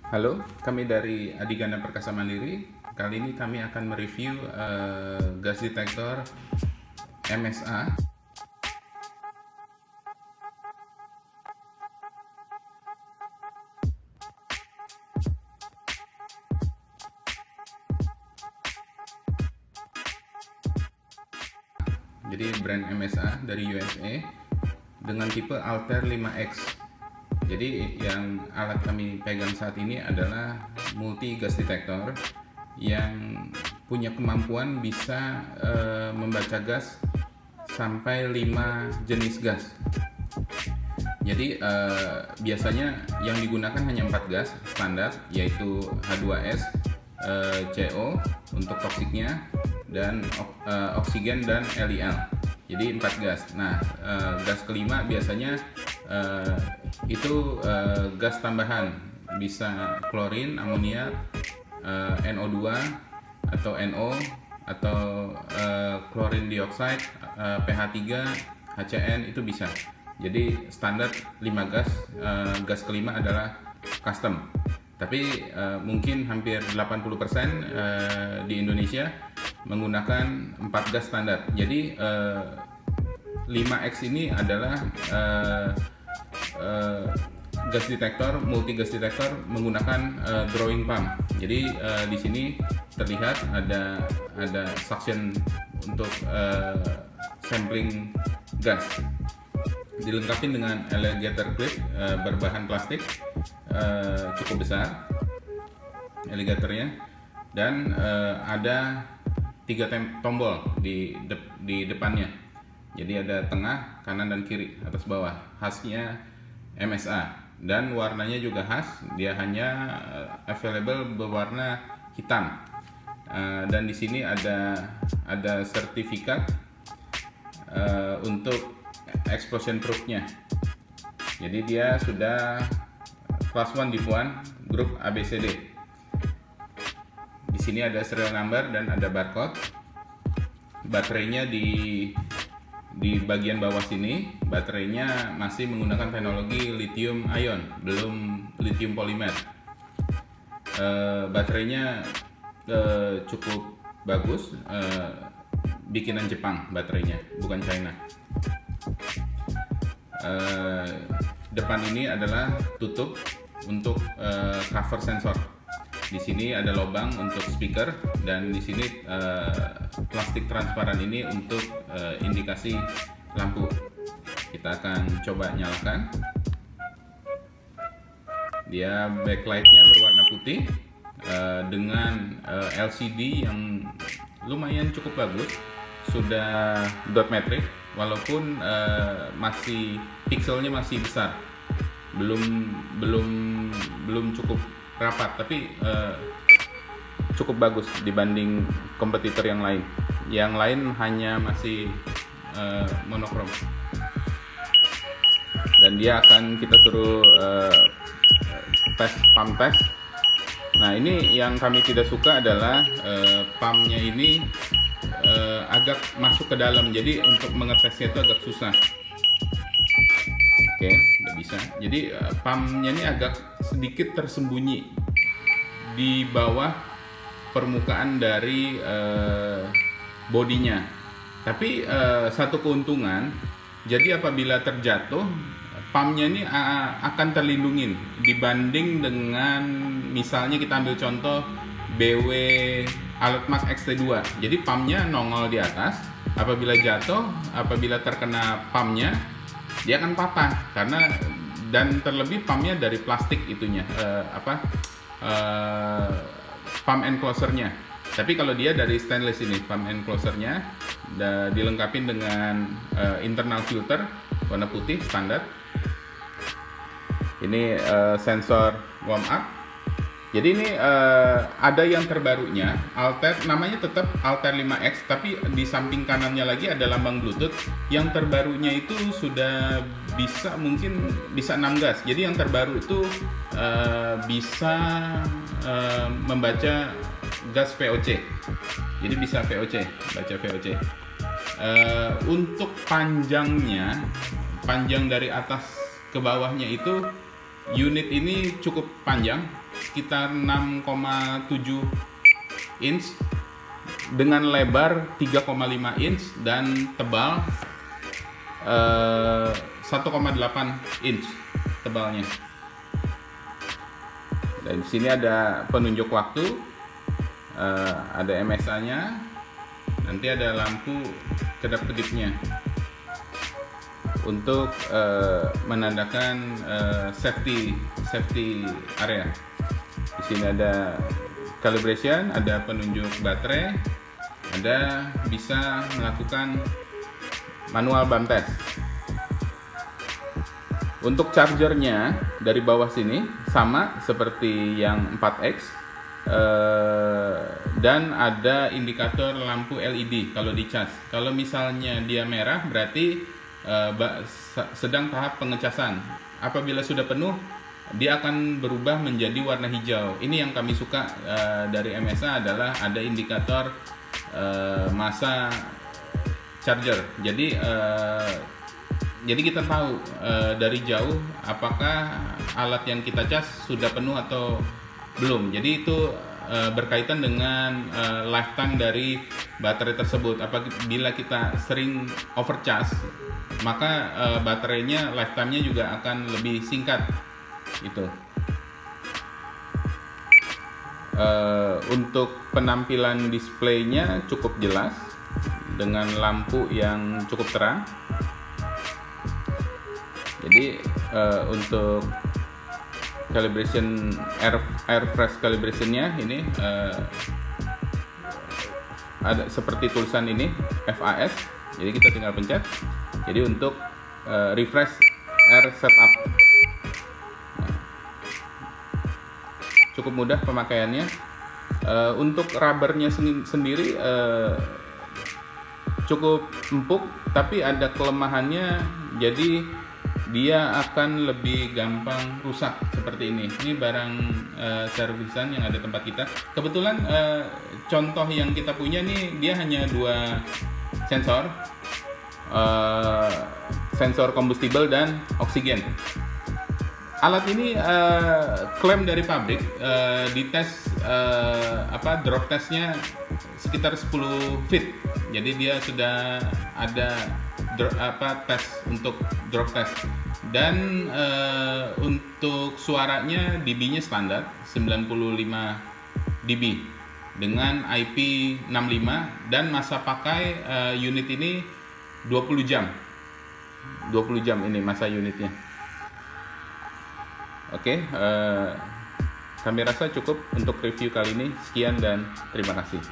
Halo, kami dari Adigana Perkasa Mandiri. Kali ini kami akan mereview gas detektor MSA. Jadi brand MSA dari USA dengan tipe Altair 5X. Jadi yang alat kami pegang saat ini adalah multi gas detector yang punya kemampuan bisa membaca gas sampai 5 jenis gas. Jadi biasanya yang digunakan hanya 4 gas standar, yaitu H2S, CO untuk toksiknya, dan oksigen dan LEL. Jadi 4 gas. Nah, gas kelima biasanya itu gas tambahan, bisa klorin, amonia, NO2 atau NO, atau klorin dioksida, pH 3, HCN, itu bisa. Jadi standar 5 gas. Gas kelima adalah custom. Tapi mungkin hampir 80% di Indonesia menggunakan 4 gas standar. Jadi 5X ini adalah gas detektor, multi gas detektor menggunakan drawing pump. Jadi di sini terlihat ada suction untuk sampling gas. Dilengkapi dengan alligator clip berbahan plastik cukup besar alligatornya, dan ada 3 tombol di depannya. Jadi ada tengah, kanan, dan kiri, atas bawah. Khasnya MSA, dan warnanya juga khas. Dia hanya available berwarna hitam. Dan di sini ada sertifikat untuk explosion proofnya. Jadi dia sudah Class 1 Div 1 grup ABCD. Di sini ada serial number dan ada barcode. Baterainya di bagian bawah sini, baterainya masih menggunakan teknologi lithium ion, belum lithium polymer. Baterainya cukup bagus, bikinan Jepang baterainya, bukan China. Depan ini adalah tutup untuk cover sensor. Di sini ada lubang untuk speaker, dan di sini plastik transparan ini untuk indikasi lampu. Kita akan coba nyalakan. Dia backlightnya berwarna putih dengan LCD yang lumayan cukup bagus. Sudah dot metric, walaupun masih pixelnya masih besar, belum cukup rapat, tapi cukup bagus dibanding kompetitor yang lain. Yang lain hanya masih monokrom. Dan dia akan kita suruh pump test. Nah, ini yang kami tidak suka adalah pumpnya ini agak masuk ke dalam, jadi untuk mengetesnya itu agak susah. Oke, udah bisa. Jadi pumpnya ini agak sedikit tersembunyi di bawah permukaan dari bodinya. Tapi satu keuntungan, jadi apabila terjatuh, pumpnya ini akan terlindungin dibanding dengan misalnya kita ambil contoh BW Aletmak XT2. Jadi pumpnya nongol di atas. Apabila jatuh, apabila terkena pumpnya, dia akan patah, karena dan terlebih pumpnya dari plastik itunya, pump enclosernya. Tapi kalau dia dari stainless ini, pump enclosernya dilengkapi dengan internal filter warna putih standar. Ini sensor warm up. Jadi ini ada yang terbarunya, Altair, namanya tetap Altair 5X, tapi di samping kanannya lagi ada lambang Bluetooth. Yang terbarunya itu sudah mungkin bisa 6 gas. Jadi yang terbaru itu bisa membaca gas VOC. Jadi bisa VOC, baca VOC. Untuk panjang dari atas ke bawahnya itu unit ini cukup panjang, sekitar 6,7 inch dengan lebar 3,5 inch dan tebal 1,8 inch tebalnya. Dan di sini ada penunjuk waktu, ada MSA-nya, nanti ada lampu kedap-kedipnya untuk menandakan safety area. Di sini ada calibration, ada penunjuk baterai, ada bisa melakukan manual bump test. Untuk chargernya dari bawah sini sama seperti yang 4X, dan ada indikator lampu LED kalau dicas. Kalau misalnya dia merah berarti sedang tahap pengecasan. Apabila sudah penuh, dia akan berubah menjadi warna hijau. Ini yang kami suka dari MSA adalah ada indikator masa charger. Jadi kita tahu dari jauh apakah alat yang kita cas sudah penuh atau belum. Jadi itu berkaitan dengan lifetime dari baterai tersebut. Apabila kita sering overcharge, maka baterainya lifetime-nya juga akan lebih singkat. Itu. Untuk penampilan displaynya cukup jelas dengan lampu yang cukup terang. Jadi untuk calibration air fresh calibrationnya ini ada seperti tulisan ini FAS. Jadi kita tinggal pencet. Jadi untuk refresh air setup, cukup mudah pemakaiannya. Untuk rubbernya sendiri cukup empuk, tapi ada kelemahannya. Jadi dia akan lebih gampang rusak seperti ini. Ini barang servisan yang ada tempat kita. Kebetulan contoh yang kita punya nih, dia hanya 2 sensor, sensor kombustibel dan oksigen. Alat ini klaim dari pabrik, dites drop testnya sekitar 10 feet. Jadi dia sudah ada tes untuk drop test. Dan untuk suaranya dB-nya standar 95 dB dengan IP65 dan masa pakai unit ini 20 jam. 20 jam ini masa unitnya. Oke, kami rasa cukup untuk review kali ini. Sekian dan terima kasih.